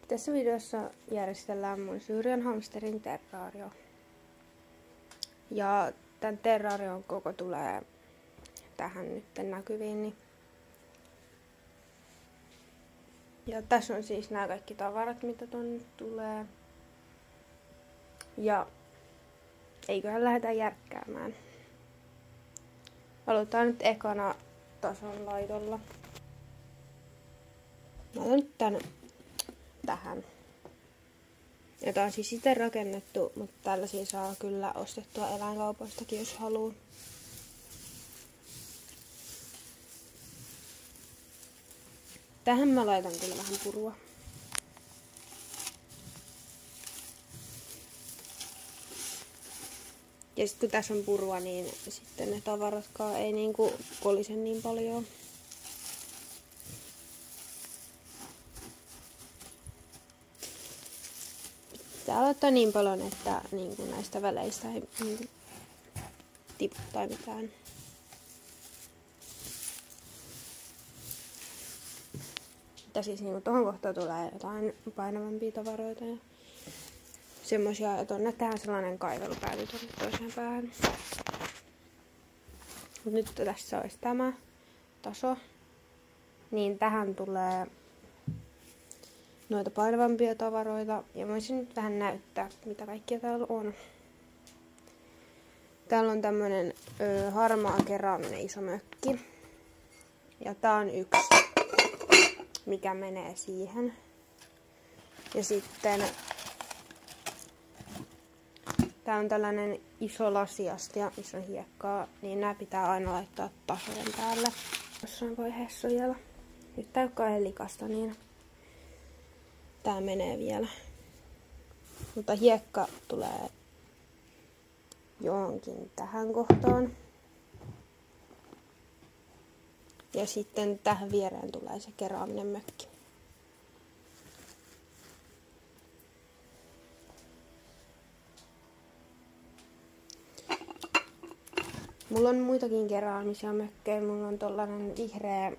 Tässä videossa järjestellään mun Syrian hamsterin terraario. Ja tän terraarion koko tulee tähän nyt näkyviin. Ja tässä on siis nämä kaikki tavarat, mitä tonne tulee. Ja eiköhän lähdetä järkkäämään. Aloitetaan nyt ekana tason laidolla. Mä otan nyt tän tähän. Ja tää on siis itse rakennettu, mutta tällaisia saa kyllä ostettua eläinkaupoistakin, jos haluaa. Tähän mä laitan kyllä vähän purua. Ja sitten kun tässä on purua, niin sitten ne tavaratkaan ei niinku kolise niin paljon. Tää aloittaa niin paljon, että niinku näistä väleistä ei niinku tipu tai mitään. Mutta siis niinku tohon kohtaan tulee jotain painavampia tavaroita ja semmosia, että on tähän sellainen kaivelupääty tuonne toiseen päähän. Mut nyt tässä olisi tämä taso. Niin tähän tulee noita painavampia tavaroita. Ja voisin nyt vähän näyttää, mitä kaikkia täällä on. Täällä on tämmönen harmaa keraaminen iso mökki. Ja tää on yksi, mikä menee siihen. Ja sitten tää on tällainen iso lasiastia, missä on hiekkaa, niin nämä pitää aina laittaa tasojen päälle jossain vaiheessa vielä. Nyt tää ei ole kauhean likasta, niin tää menee vielä. Mutta hiekka tulee johonkin tähän kohtaan. Ja sitten tähän viereen tulee se keraaminen mökki. Mulla on muitakin keraamisia mökkejä. Mulla on tollanen vihreä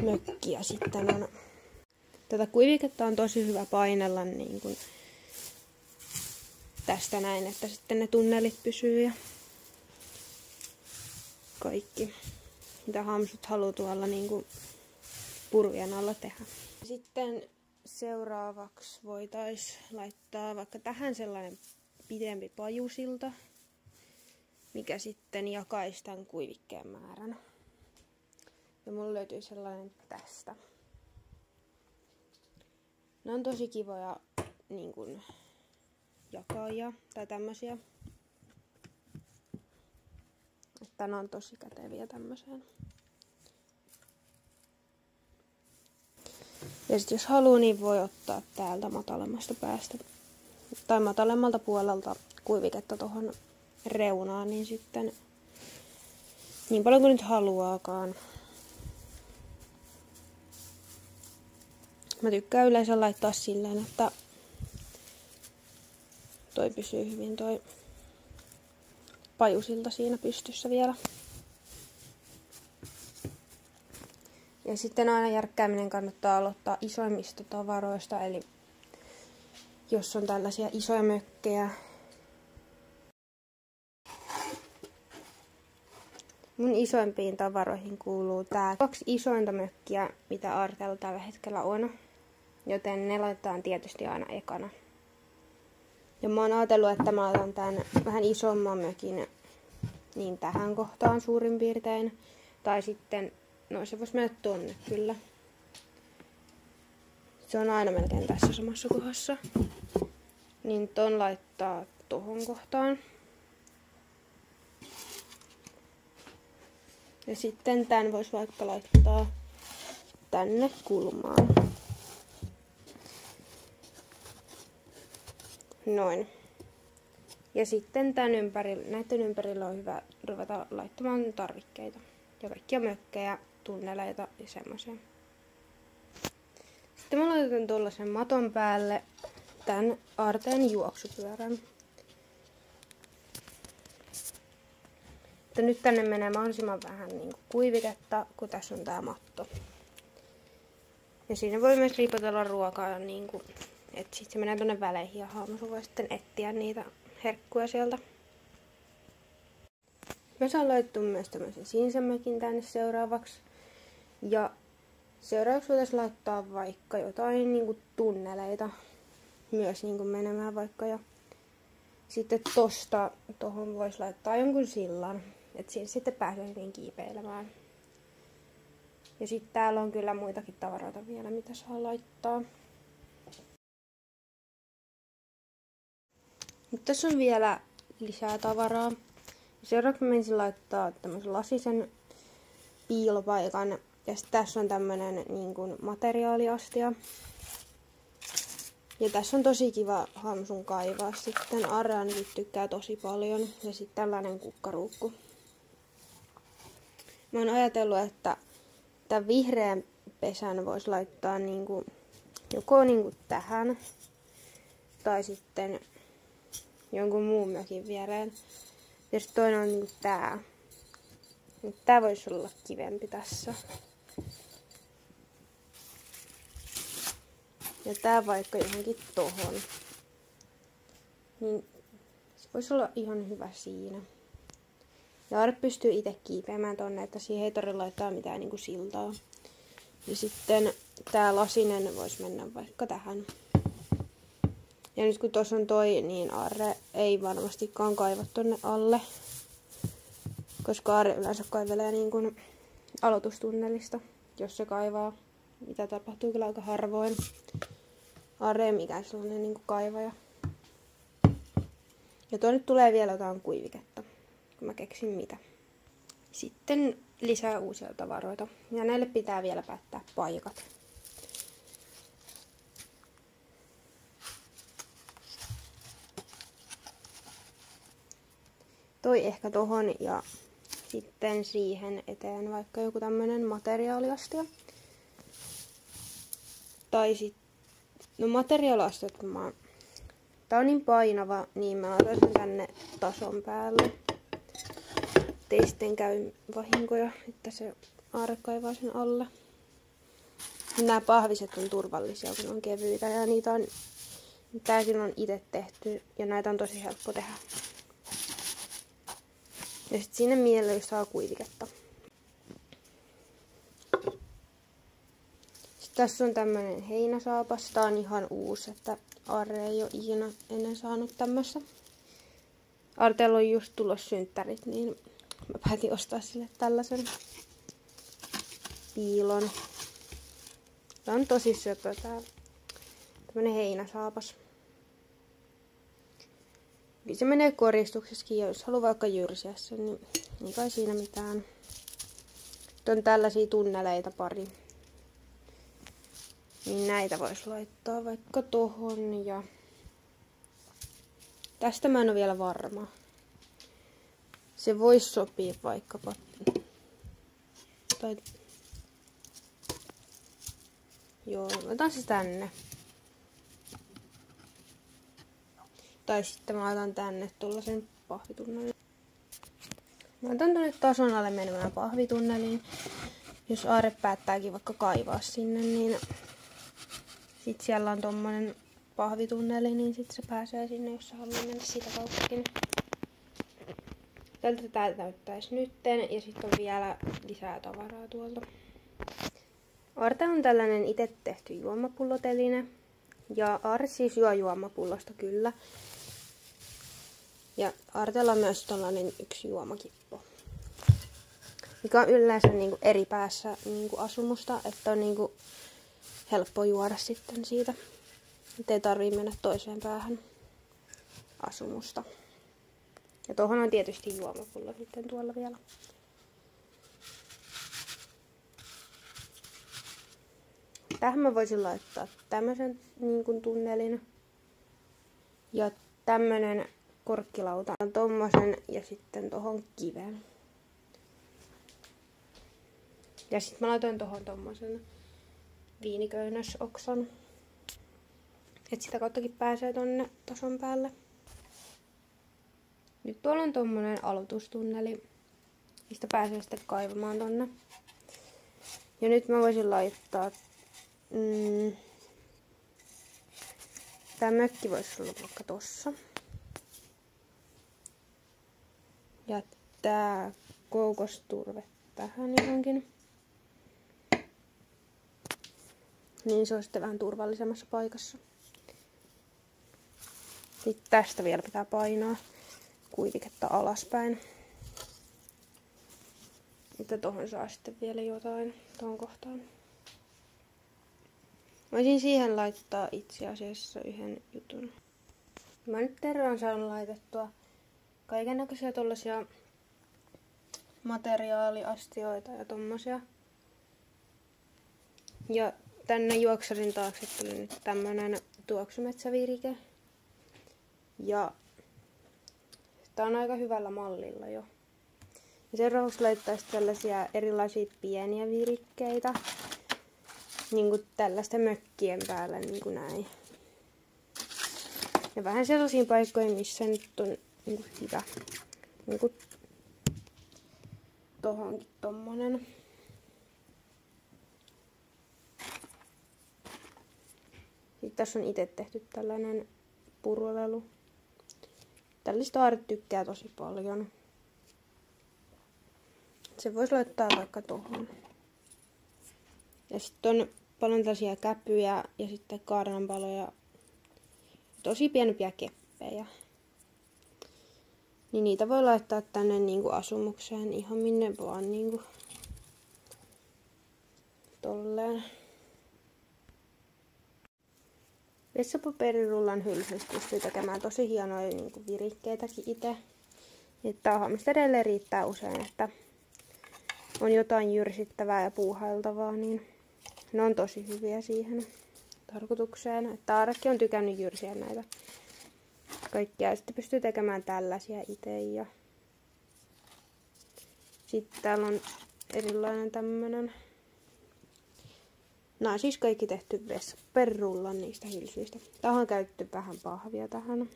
mökki ja sitten on... Tätä kuiviketta on tosi hyvä painella niin kuin tästä näin, että sitten ne tunnelit pysyy ja kaikki, mitä hamsut haluaa tuolla niin kuin purvien alla tehdä. Sitten seuraavaksi voitaisiin laittaa vaikka tähän sellainen pidempi pajusilta, mikä sitten jakaisi tämän kuivikkeen määrän. Ja mulla löytyy sellainen tästä. Ne on tosi kivoja niin kuin jakajia tai tämmösiä. Että ne on tosi käteviä tämmöiseen. Ja sit jos haluaa, niin voi ottaa täältä matalemmasta päästä tai matalemmalta puolelta kuiviketta tohon reunaan, niin sitten niin paljon kuin nyt haluaakaan. Mä tykkään yleensä laittaa silleen, että toi pysyy hyvin toi pajusilta siinä pystyssä vielä. Ja sitten aina järkkääminen kannattaa aloittaa isoimmista tavaroista, eli jos on tällaisia isoja mökkejä. Mun isoimpiin tavaroihin kuuluu tää 2 isointa mökkiä, mitä Artella tällä hetkellä on. Joten ne laitetaan tietysti aina ekana. Ja mä oon ajatellut, että mä otan tän vähän isomman mökin niin tähän kohtaan suurin piirtein. Tai sitten, no se vois mennä tonne kyllä. Se on aina melkein tässä samassa kohdassa. Niin ton laittaa tohon kohtaan. Ja sitten tän vois vaikka laittaa tänne kulmaan. Noin. Ja sitten näiden ympärillä on hyvä ruveta laittamaan tarvikkeita. Ja kaikkia mökkejä, tunneleita ja semmoisia. Sitten mä laitan tuollaisen maton päälle tän Arteen juoksupyörän. Nyt tänne menee mahdollisimman vähän niin kuin kuiviketta, kun tässä on tää matto. Ja siinä voi myös ripotella ruokaa, niin kuin, että sitten se menee tuonne väleihin ja Haamusu voi sitten etsiä niitä herkkuja sieltä. Mä saan laittua myös tämmöisen sinsämäkin tänne seuraavaksi. Ja seuraavaksi voitaisiin laittaa vaikka jotain niin kuin tunneleita myös niin kuin menemään vaikka. Ja sitten tohon voisi laittaa jonkun sillan, että siinä sitten pääsee hyvin kiipeilemään. Ja sitten täällä on kyllä muitakin tavaroita vielä, mitä saa laittaa. Nyt tässä on vielä lisää tavaraa. Seuraavaksi mä menisin laittaa tämmöisen lasisen piilopaikan. Ja sitten tässä on tämmönen niin kuin materiaaliastia. Ja tässä on tosi kiva Hamsun kaivaa. Sitten Arre ainakin tykkää tosi paljon. Ja sitten tällainen kukkaruukku. Mä oon ajatellut, että tämän vihreän pesän voisi laittaa niinku, joko niinku tähän. Tai sitten jonkun muun mökin viereen. Ja sitten toinen on niinku tää. Tää voisi olla kivempi tässä. Ja tää vaikka johonkin tohon. Niin se voisi olla ihan hyvä siinä. Ja Arre pystyy itse kiipeämään tonne, että siihen ei tarvitse laittaa mitään niinku siltaa. Ja sitten tää lasinen voisi mennä vaikka tähän. Ja nyt kun tuossa on toi, niin Arre ei varmastikaan kaiva tonne alle. Koska Arre yleensä kaivelee niin kuin aloitustunnelista, jos se kaivaa. Mitä tapahtuu kyllä aika harvoin. Arre ei mikään sellainen niin kuin kaivaja. Ja tuonne tulee vielä jotain kuiviketta, kun mä keksin mitä. Sitten lisää uusia tavaroita. Ja näille pitää vielä päättää paikat. Toi ehkä tohon ja sitten siihen eteen vaikka joku tämmönen materiaaliastia. Tai sitten, no materiaaliastia, kun tää on niin painava, niin mä laitan sen tänne tason päälle. Ettei sitten käy vahinkoja, että se Aarre kaivaa sen alle. Nämä pahviset on turvallisia, kun on kevyitä ja niitä on, tääkin on itse tehty ja näitä on tosi helppo tehdä. Ja sitten sinne mieleen saa kuiviketta. Sitten tässä on tämmönen heinäsaapas. Tää on ihan uusi, että Arre ei ole ikinä ennen saanut tämmöstä. Arteella on just tulossa synttärit, niin mä päätin ostaa sille tällaisen piilon. Tää on tosi söpö tää tämmönen heinäsaapas. Se menee koristuksessakin, jos haluaa vaikka jyrsiä sen, niin ei kai siinä mitään. Nyt on tällaisia tunneleita pari. Niin näitä voisi laittaa vaikka tohon ja tästä mä en ole vielä varma. Se voisi sopia vaikkapa. Tai joo, otan se tänne. Tai sitten mä otan tänne tuollaisen pahvitunnelin. Mä otan tuonne tason alle menemään pahvitunneliin. Jos Aarre päättääkin vaikka kaivaa sinne, niin sit siellä on tommonen pahvitunneli, niin sit se pääsee sinne, jos se haluaa mennä sitä kauttakin. Tältä tää näyttäisi nytten ja sitten on vielä lisää tavaraa tuolta. Aarre on tällainen itse tehty juomapulloteline. Ja Aarre siis juo juomapullosta kyllä. Ja Artella on myös tällainen yksi juomakippo. Mikä on yleensä niinku eri päässä niinku asumusta, että on niinku helppo juoda sitten siitä. Että ei tarvii mennä toiseen päähän asumusta. Ja tuohon on tietysti juomapullo sitten tuolla vielä. Tähän mä voisin laittaa tämmösen niin kuin tunnelin. Ja tämmönen korkkilauta on tommosen ja sitten tohon kiven. Ja sitten mä laitoin tohon tommosen viiniköynnösoksan. Et sitä kauttakin pääsee tonne tason päälle. Nyt tuolla on tommonen aloitustunneli. Mistä pääsee sitten kaivamaan tonne. Ja nyt mä voisin laittaa Tää mökki voisi olla vaikka tossa. Ja tää koukosturve tähän johonkin. Niin se on sitten vähän turvallisemmassa paikassa. Sitten tästä vielä pitää painaa kuiviketta alaspäin. Että tohon saa sitten vielä jotain tohon kohtaan. Voisin siihen laittaa itse asiassa yhden jutun. Mä nyt Terraan saanut laitettua kaikennäköisiä tollasia materiaaliastioita ja tommosia. Ja tänne juoksarin taakse tuli nyt tämmönen tuoksumetsävirike. Ja tää on aika hyvällä mallilla jo. Ja seuraavaksi laittaisi tällaisia erilaisia pieniä virikkeitä. Niinku tällaisten mökkien päällä, niinku näin. Ja vähän sellaisiin paikkoihin, missä nyt on niinku hyvä. Niinku tohonkin tommonen. Sitten tässä on itse tehty tällainen purulelu. Tällaista Aarre tykkää tosi paljon. Se voisi laittaa vaikka tohon. Ja sitten on paljon tällaisia käpyjä ja sitten kaarnanpaloja. Tosi pienempiä keppejä. Niin niitä voi laittaa tänne niinku asumukseen ihan minne vaan niinku tolleen. Vessapaperirullan hylsystä pystyy tekemään tosi hienoja niinku virikkeitäkin itse. Että hamsterille riittää usein, että on jotain jyrsittävää ja puuhailtavaa, niin ne on tosi hyviä siihen tarkoitukseen. Että Aarrekin on tykännyt jyrsiä näitä kaikkia. Sitten pystyy tekemään tällaisia itse. Ja sitten täällä on erilainen tämmönen. Nämä on siis kaikki tehty vessapaperirullan niistä hylsyistä. Tähän on käytetty vähän pahvia tähän.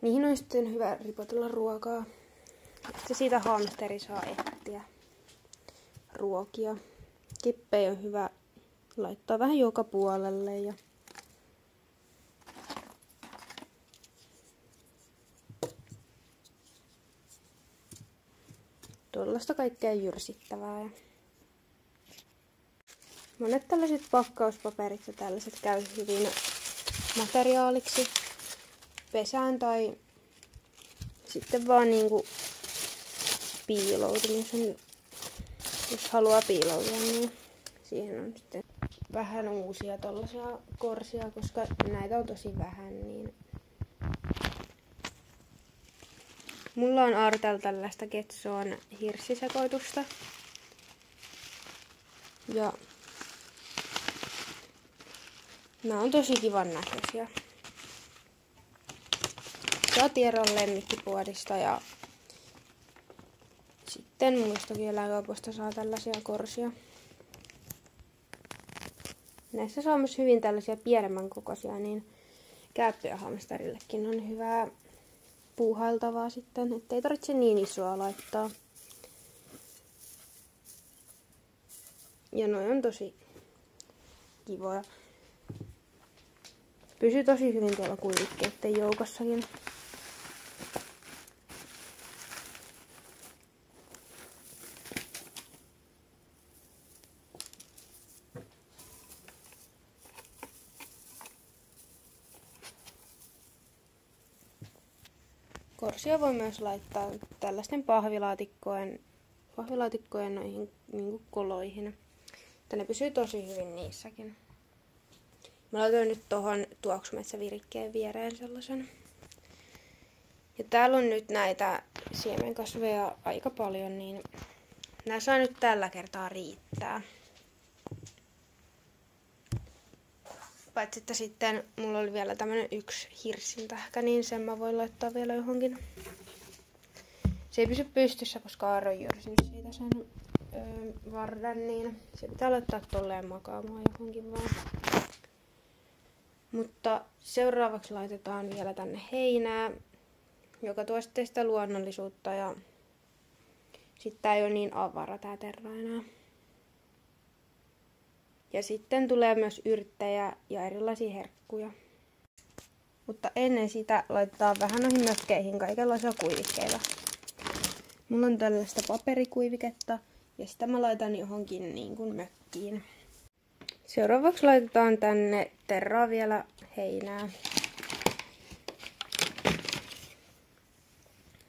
Niihin on sitten hyvä ripotella ruokaa. Sitten siitä hamsteri saa etsiä ruokia. Kippejä on hyvä laittaa vähän joka puolelle. Ja tuollaista kaikkea jyrsittävää. Monet tällaiset pakkauspaperit ja tällaiset käy hyvin materiaaliksi pesään sitten vaan niinku piiloutumisen. Jos haluaa piiloutua, niin siihen on sitten vähän uusia tollaisia korsia, koska näitä on tosi vähän. Niin mulla on Aartelta tällaista Getsoon hirssisekoitusta. Ja nämä on tosi kivan näköisiä. Tää on Tierran lemmikkipuodista ja sitten muistakin eläinkaupasta saa tällaisia korsia. Näissä saa myös hyvin tällaisia pienemmän kokoisia, niin käyppyä hamsterillekin on hyvää puuhailtavaa sitten, ettei tarvitse niin isoa laittaa. Ja noi on tosi kivoja. Pysyy tosi hyvin tuolla kuivikkeiden joukossakin. Korsia voi myös laittaa tällaisten pahvilaatikkojen noihin niin koloihin. Että ne pysyy tosi hyvin niissäkin. Mä laitoin nyt tohon tuoksumetsävirikkeen viereen sellaisen. Ja täällä on nyt näitä siemenkasveja aika paljon, niin nää saa nyt tällä kertaa riittää. Paitsi että sitten mulla oli vielä tämmönen yksi hirssintähkä, niin sen mä voin laittaa vielä johonkin. Se ei pysy pystyssä, koska Aarre on jyrsinyt siitä sen vardan, niin se pitää laittaa tolleen makaamaan johonkin vaan. Mutta seuraavaksi laitetaan vielä tänne heinää, joka tuo sitten sitä luonnollisuutta ja sitten tää ei ole niin avara tää Terra enää. Ja sitten tulee myös yrttejä ja erilaisia herkkuja. Mutta ennen sitä laittaa vähän noihin mökkeihin kaikenlaisia kuivikkeita. Mulla on tällaista paperikuiviketta ja sitä mä laitan johonkin niin kuin mökkiin. Seuraavaksi laitetaan tänne terraa vielä heinää.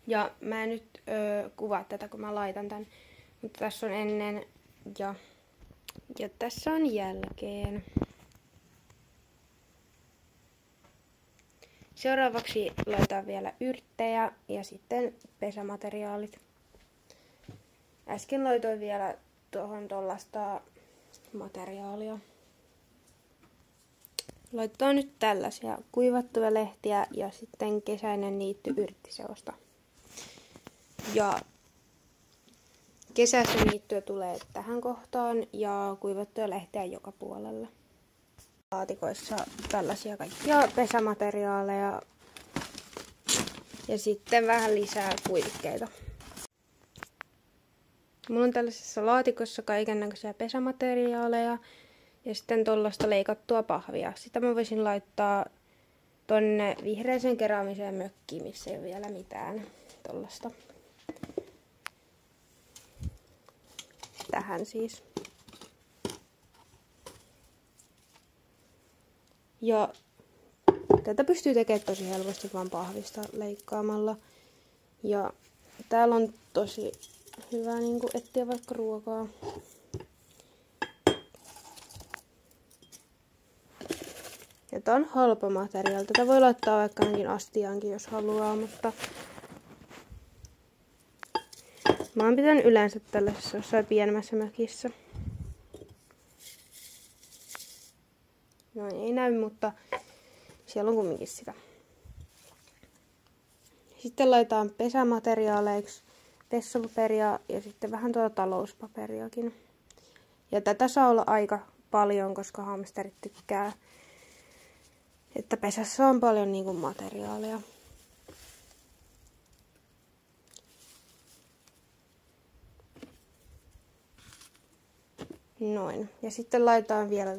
Ja mä en nyt kuvaa tätä, kun mä laitan tän. Mutta tässä on ennen ja tässä on jälkeen. Seuraavaksi laitan vielä yrttejä ja sitten pesämateriaalit. Äsken laitoin vielä tuohon tollaista materiaalia. Laitetaan nyt tällaisia kuivattuja lehtiä ja sitten kesäinen niitty yrttiseosta. Ja kesäistä niittyä tulee tähän kohtaan ja kuivattuja lehtiä joka puolella. Laatikoissa tällaisia kaikkia pesämateriaaleja ja sitten vähän lisää kuivikkeita. Mulla on tällaisessa laatikossa kaikennäköisiä pesämateriaaleja ja sitten tollaista leikattua pahvia. Sitä mä voisin laittaa tonne vihreäseen keräämiseen mökkiin, missä ei ole vielä mitään tollasta. Tähän siis. Ja tätä pystyy tekemään tosi helposti vaan pahvista leikkaamalla. Ja täällä on tosi hyvä niin kuin etsiä vaikka ruokaa. Ja tää on halpa materiaali. Tätä voi laittaa vaikka ainakin astiaankin, jos haluaa, mutta mä oon pitänyt yleensä tällaisessa jossain pienemmässä mökissä. No ei näy, mutta siellä on kumminkin sitä. Sitten laitetaan pesämateriaaleiksi vessapaperia ja sitten vähän tuota talouspaperiakin. Ja tätä saa olla aika paljon, koska hamsterit tykkää, että pesässä on paljon niin kuin materiaalia. Noin. Ja sitten laitetaan vielä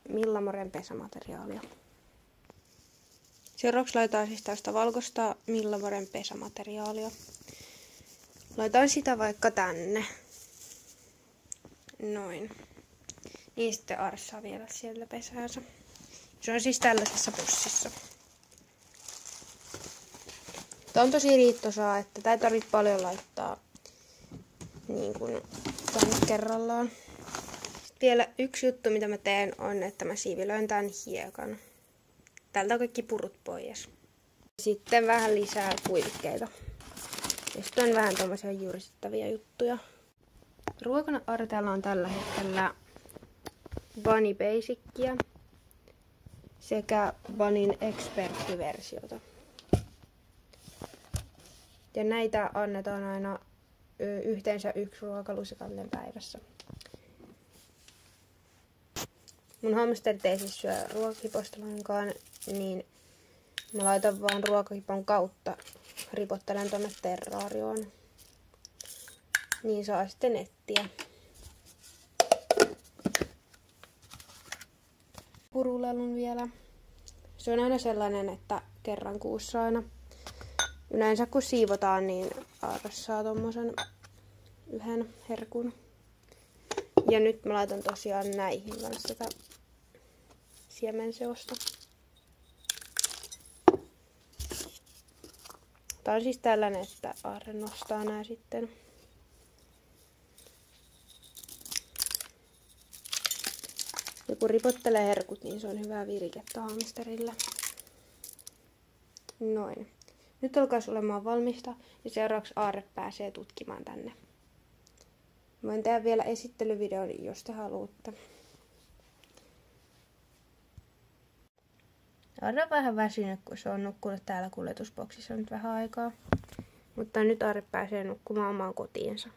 Millamoren pesämateriaalia. Seuraavaksi laitetaan siis tästä valkoista Millamoren pesämateriaalia. Laitan sitä vaikka tänne. Noin. Niin sitten Arssa vielä sieltä pesäänsä. Se on siis tällaisessa pussissa. Tämä on tosi riittosaa, että tää ei tarvitse paljon laittaa niin kuin tänne kerrallaan. Sitten vielä yksi juttu, mitä mä teen, on, että mä siivilöin tän hiekan. Täältä on kaikki purut pois. Sitten vähän lisää kuivikkeita. Ja sitten on vähän tommosia jyrsittäviä juttuja. Ruokana Arteella on tällä hetkellä Bunny Basicia sekä Bunnyn Expert-versiota. Ja näitä annetaan aina yhteensä 1 ruokalusikallinen päivässä. Mun hamsterit ei siis syö ruokakiposta lainkaan, niin mä laitan vaan ruokakipon kautta, ripottelen tonne terraarioon. Niin saa sitten etsiä. Purulelun vielä. Se on aina sellainen, että kerran kuussa aina. Yleensä kun siivotaan, niin Aaros saa tommosen yhden herkun. Ja nyt mä laitan tosiaan näihin kanssa tätä siemenseosta. Tää on siis tällainen, että Aarre nostaa nää sitten. Ja kun ripottelee herkut, niin se on hyvää virikettä hamsterille. Noin. Nyt alkaisi olemaan valmista ja seuraavaksi Aarre pääsee tutkimaan tänne. Voin tehdä vielä esittelyvideon, jos te haluatte. Aarre on vähän väsynyt, kun se on nukkunut täällä kuljetusboksissa nyt vähän aikaa. Mutta nyt Aarre pääsee nukkumaan omaan kotiinsa.